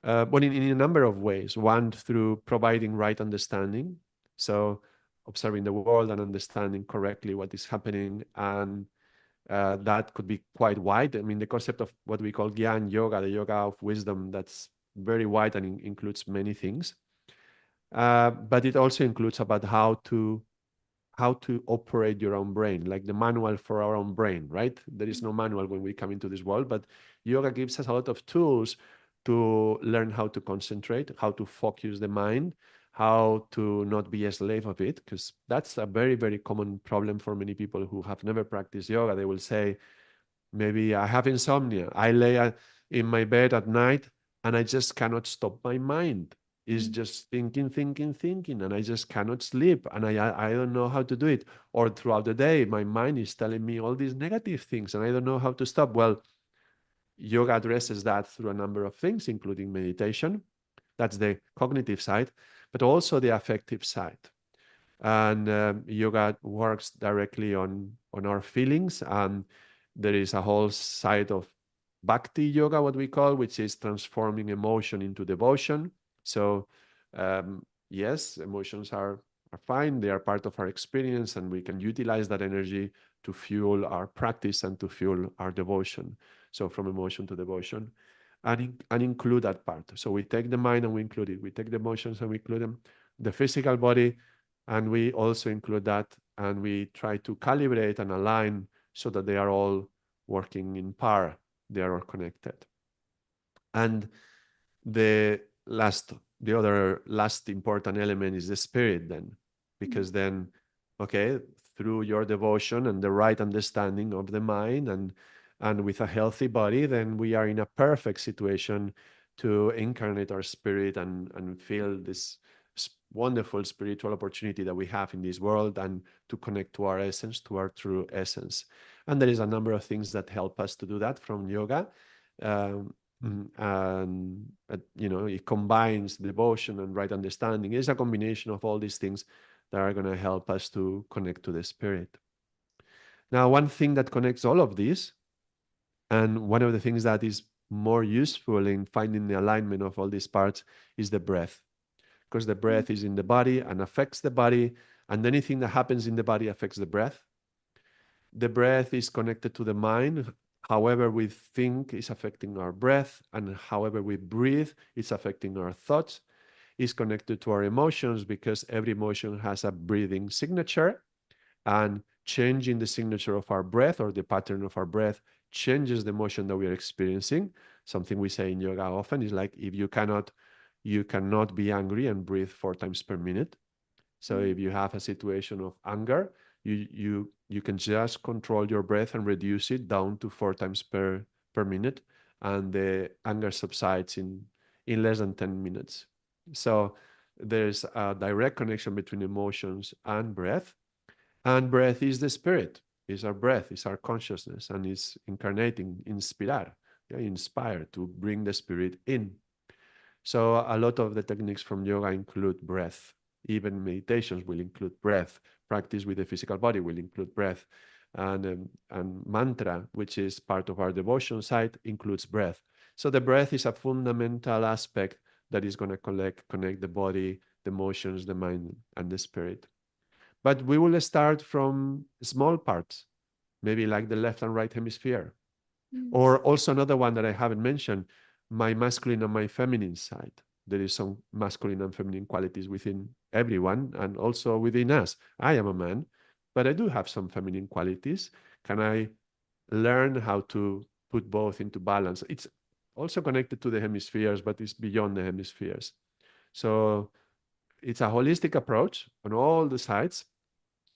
but in a number of ways. One, through providing right understanding. So observing the world and understanding correctly what is happening. And that could be quite wide. I mean, the concept of what we call Gyan Yoga, the yoga of wisdom, that's very wide and includes many things. But it also includes about how to operate your own brain, like the manual for our own brain, right? There is no manual when we come into this world, but yoga gives us a lot of tools to learn how to concentrate, how to focus the mind, how to not be a slave of it, because that's a very, very common problem for many people who have never practiced yoga. They will say, maybe I have insomnia. I lay in my bed at night and I just cannot stop my mind. It's Mhm. just thinking, thinking, thinking, and I just cannot sleep. And I don't know how to do it. Or throughout the day, my mind is telling me all these negative things and I don't know how to stop. Well, yoga addresses that through a number of things, including meditation. That's the cognitive side, but also the affective side. And yoga works directly on our feelings, and there is a whole side of bhakti yoga, what we call, which is transforming emotion into devotion. So yes, emotions are fine, they are part of our experience, and we can utilize that energy to fuel our practice and to fuel our devotion. So from emotion to devotion, and include that part. So we take the mind and we include it, we take the emotions and we include them, the physical body, and we also include that, and we try to calibrate and align so that they are all working in par, they are all connected. And the the other last important element is the spirit then, Mhm. because then, okay, through your devotion and the right understanding of the mind, and with a healthy body, then we are in a perfect situation to incarnate our spirit and feel this wonderful spiritual opportunity that we have in this world, and to connect to our essence, to our true essence. And there is a number of things that help us to do that from yoga. um, and it combines devotion and right understanding. It's a combination of all these things that are going to help us to connect to the spirit. Now, one thing that connects all of this, and one of the things that is more useful in finding the alignment of all these parts is the breath, because the breath is in the body and affects the body, and anything that happens in the body affects the breath. The breath is connected to the mind. However we think is affecting our breath, and however we breathe is affecting our thoughts. Is connected to our emotions because every emotion has a breathing signature, and changing the signature of our breath or the pattern of our breath changes the emotion that we are experiencing. Something we say in yoga often is like, if you cannot be angry and breathe 4 times per minute. So Mm. if you have a situation of anger, you can just control your breath and reduce it down to 4 times per minute, and the anger subsides in less than 10 minutes. So there's a direct connection between emotions and breath. And breath is the spirit, is our breath, is our consciousness, and is incarnating, inspirar, yeah, inspire, to bring the spirit in. So a lot of the techniques from yoga include breath. Even meditations will include breath. Practice with the physical body will include breath. And mantra, which is part of our devotion side, includes breath. So the breath is a fundamental aspect that is going to connect the body, the emotions, the mind, and the spirit. But we will start from small parts, maybe like the left and right hemisphere. Mm. Or also another one that I haven't mentioned, my masculine and my feminine side. There is some masculine and feminine qualities within everyone and also within us. I am a man, but I do have some feminine qualities. Can I learn how to put both into balance? It's also connected to the hemispheres, but it's beyond the hemispheres. So it's a holistic approach on all the sides,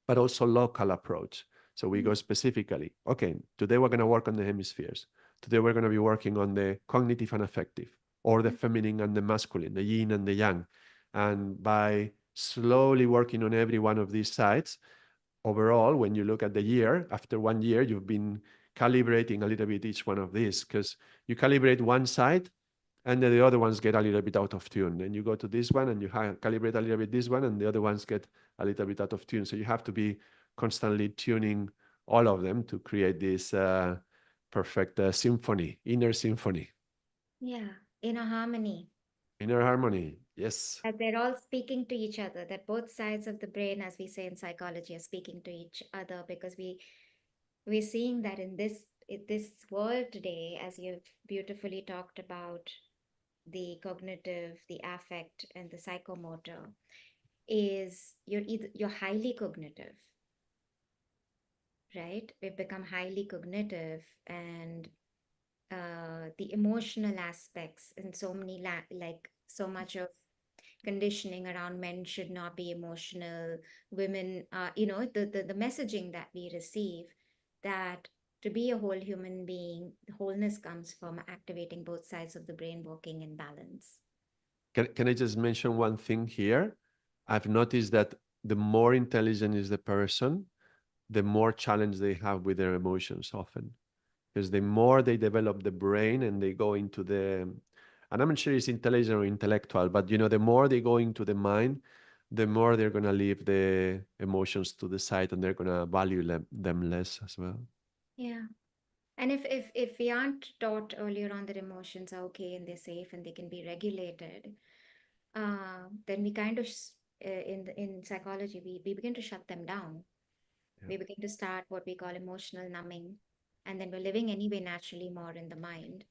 but also local approach. So we Mm. go specifically, okay, today we're going to work on the hemispheres. Today we're going to be working on the cognitive and affective, or the Mm. feminine and the masculine, the yin and the yang. And by slowly working on every one of these sides, overall, when you look at the year, after 1 year, you've been calibrating a little bit each one of these, because you calibrate one side and then the other ones get a little bit out of tune. Then you go to this one and you calibrate a little bit this one, and the other ones get a little bit out of tune. So you have to be constantly tuning all of them to create this perfect symphony, inner symphony, Yeah, in a harmony. inner harmony. Yes. That they're all speaking to each other, that both sides of the brain, as we say in psychology, are speaking to each other, because we're seeing that in this world today, as you've beautifully talked about, the cognitive, the affect, and the psychomotor, is you're highly cognitive, right? We've become highly cognitive, and the emotional aspects, and so many like so much of conditioning around men should not be emotional, women, the messaging that we receive, that to be a whole human being, wholeness comes from activating both sides of the brain working in balance. Can I just mention one thing here? I've noticed that the more intelligent is the person, the more challenge they have with their emotions often. Because the more they develop the brain and they go into and I'm not sure it's intelligent or intellectual, but the more they go into the mind, the more they're going to leave the emotions to the side, and they're going to value them less as well. Yeah. And if we aren't taught earlier on that emotions are okay and they're safe and they can be regulated, then we kind of in psychology we begin to shut them down. Yeah. We begin to start what we call emotional numbing, and then we're living anyway naturally more in the mind,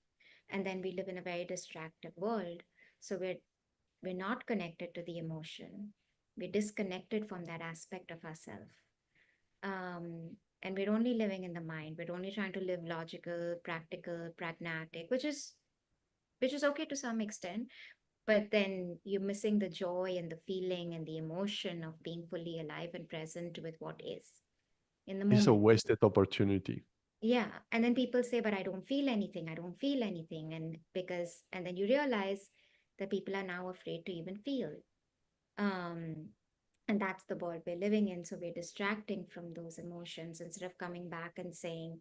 and then we live in a very distracted world. So we're not connected to the emotion. We're disconnected from that aspect of ourselves. And we're only living in the mind. We're only trying to live logical, practical, pragmatic, which is okay to some extent, but then you're missing the joy and the feeling and the emotion of being fully alive and present with what is in the It's a moment. wasted opportunity. Yeah. And then people say, but I don't feel anything. I don't feel anything. And then you realize that people are now afraid to even feel. Um, and that's the world we're living in. So we're distracting from those emotions instead of coming back and saying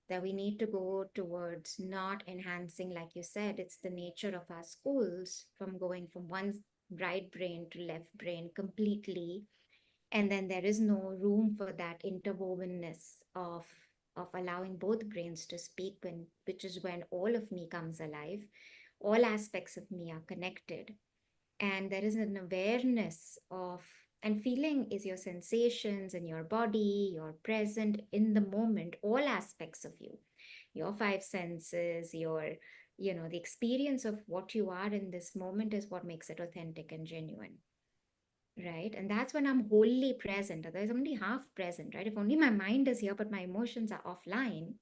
that we need to go towards not enhancing, like you said, it's the nature of our schools from going from one right brain to left brain completely. And then there is no room for that interwovenness of of allowing both brains to speak, which is when all of me comes alive. All aspects of me are connected, and there is an awareness of, and feeling is your sensations in your body, you're present in the moment, all aspects of you, your five senses, your, the experience of what you are in this moment is what makes it authentic and genuine, right? And that's when I'm wholly present. Otherwise, I'm only half present, right? If only my mind is here but my emotions are offline,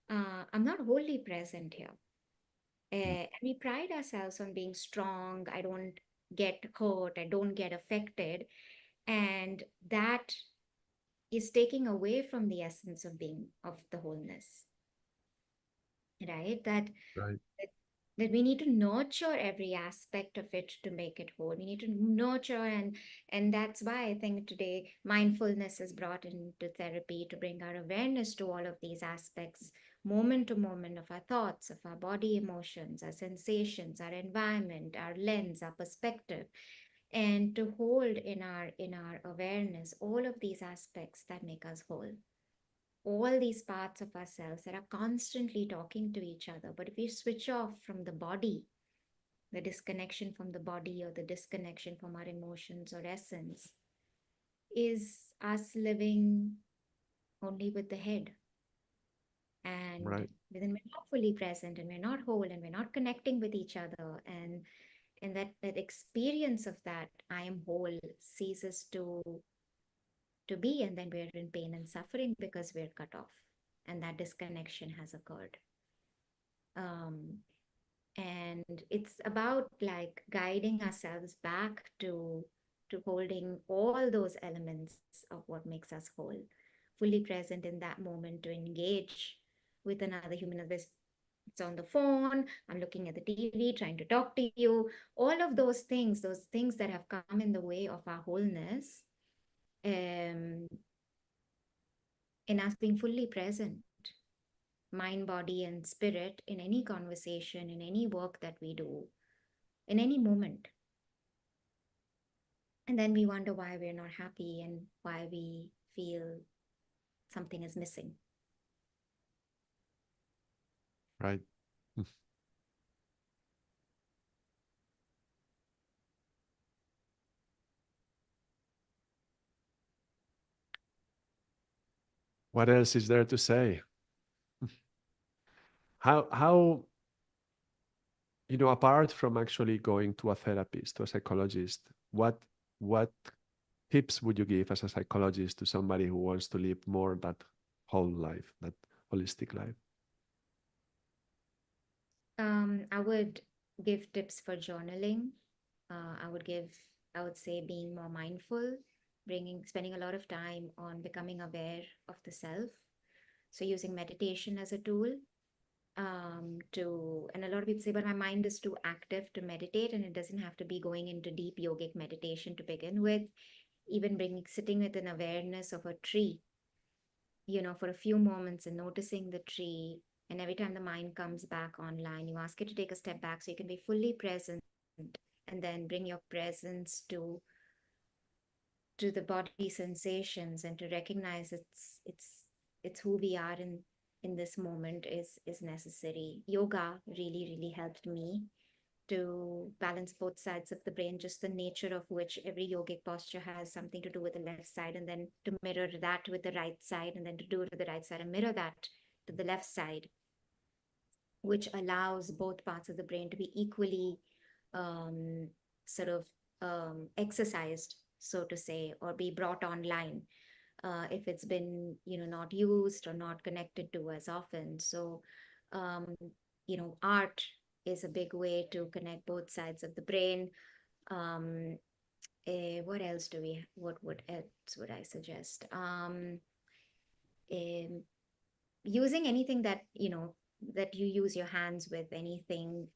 I'm not wholly present here. Mm. And we pride ourselves on being strong. I don't get hurt, I don't get affected. And that is taking away from the essence of being, of the wholeness, right? Right. That that we need to nurture every aspect of it to make it whole. We need to nurture, and that's why I think today mindfulness is brought into therapy to bring our awareness to all of these aspects, moment to moment, of our thoughts, of our body emotions, our sensations, our environment, our lens, our perspective, and to hold in our awareness all of these aspects that make us whole, all these parts of ourselves that are constantly talking to each other. But if we switch off from the body, the disconnection from the body or the disconnection from our emotions or essence, is us living only with the head. And Right. then we're not fully present and we're not whole and we're not connecting with each other. And that experience of that I am whole ceases to be, and then we're in pain and suffering because we're cut off and that disconnection has occurred. um, and it's about like guiding ourselves back to holding all those elements of what makes us whole, fully present in that moment to engage with another human. It's on the phone, I'm looking at the TV trying to talk to you, all of those things that have come in the way of our wholeness, um, in us being fully present, mind, body, and spirit, in any conversation, in any work that we do, in any moment. And then we wonder why we're not happy and why we feel something is missing. Right. Mm. What else is there to say? How apart from actually going to a therapist, to a psychologist, what tips would you give as a psychologist to somebody who wants to live more that whole life, that holistic life? I would give tips for journaling. I would give, I would say, being more mindful, spending a lot of time on becoming aware of the self. So using meditation as a tool, and a lot of people say, but my mind is too active to meditate, and it doesn't have to be going into deep yogic meditation to begin with. Even sitting with an awareness of a tree, for a few moments and noticing the tree. And every time the mind comes back online, you ask it to take a step back so you can be fully present, and then bring your presence to the body sensations and to recognize it's who we are in this moment is necessary. Yoga really, really helped me to balance both sides of the brain, just the nature of which every yogic posture has something to do with the left side, and then to mirror that with the right side, and then to do it with the right side and mirror that to the left side, which allows both parts of the brain to be equally um, sort of exercised, so to say, or be brought online if it's been not used or not connected to as often. So um, art is a big way to connect both sides of the brain. um, what else do we what else would I suggest? Um, using anything that you use your hands with, anything,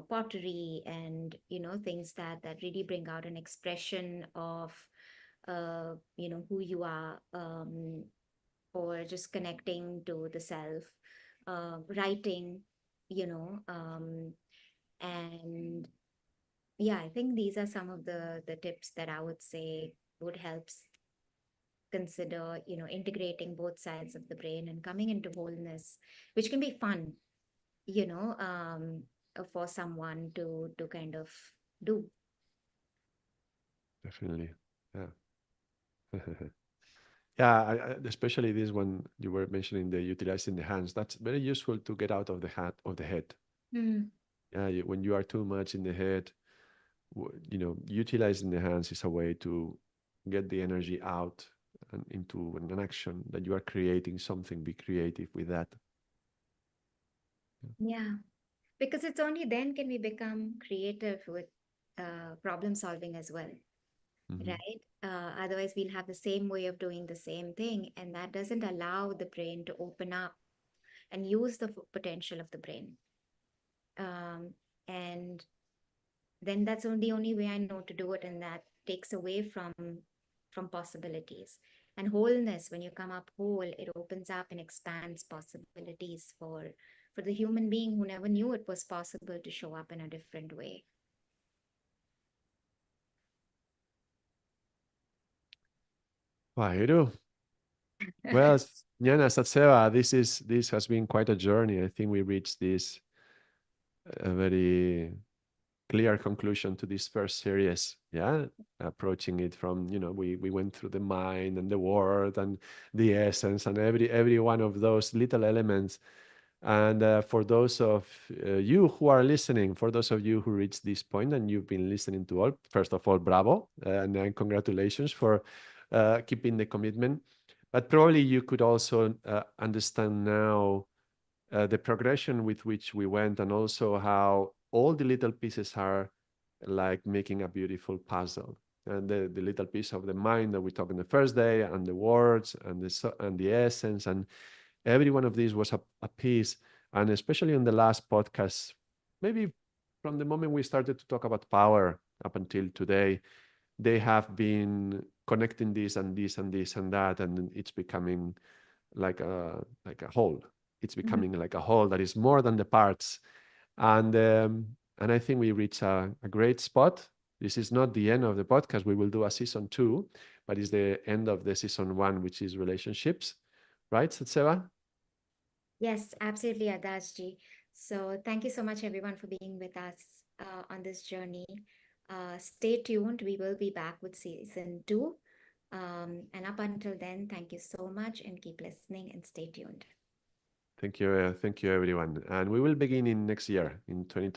pottery, and things that really bring out an expression of who you are, or just connecting to the self, writing, and yeah, I think these are some of the tips that I would say would help. consider, integrating both sides of the brain and coming into wholeness, which can be fun, for someone to kind of do. Definitely. Yeah. Yeah, especially this one you were mentioning, the utilizing the hands. That's very useful to get out of the head. Mm. Yeah, when you are too much in the head, utilizing the hands is a way to get the energy out and into an action that you are creating something. Be creative with that. Yeah, because it's only then can we become creative with problem solving as well, Hmm. right? Otherwise, we'll have the same way of doing the same thing, and that doesn't allow the brain to open up and use the potential of the brain. And then that's only way I know to do it, and that takes away from possibilities. And wholeness, when you come up whole, it opens up and expands possibilities for the human being who never knew it was possible to show up in a different way. Bueno, well, Nyana, Satseva, this has been quite a journey. I think we reached this a very clear conclusion to this first series. Yeah, approaching it from, we went through the mind and the word and the essence and every one of those little elements. And for those of you who are listening, for those of you who reached this point and you've been listening to all, first of all, bravo, and then congratulations for keeping the commitment. But probably you could also understand now the progression with which we went, and also how all the little pieces are like making a beautiful puzzle. And the little piece of the mind that we talked in the first day, and the words, and the essence, and every one of these was a piece. And especially in the last podcast, maybe from the moment we started to talk about power up until today, they have been connecting this and this and this and that, and it's becoming like a whole. It's Mhm. becoming like a whole that is more than the parts. And I think we reach a great spot. This is not the end of the podcast. We will do a season 2, but it's the end of the season 1, which is relationships, right, Satseva? Yes, absolutely, Adash. So thank you so much, everyone, for being with us on this journey. Stay tuned. We will be back with season 2. And up until then, thank you so much and keep listening and stay tuned. Thank you, everyone. And we will begin in next year, in 2020.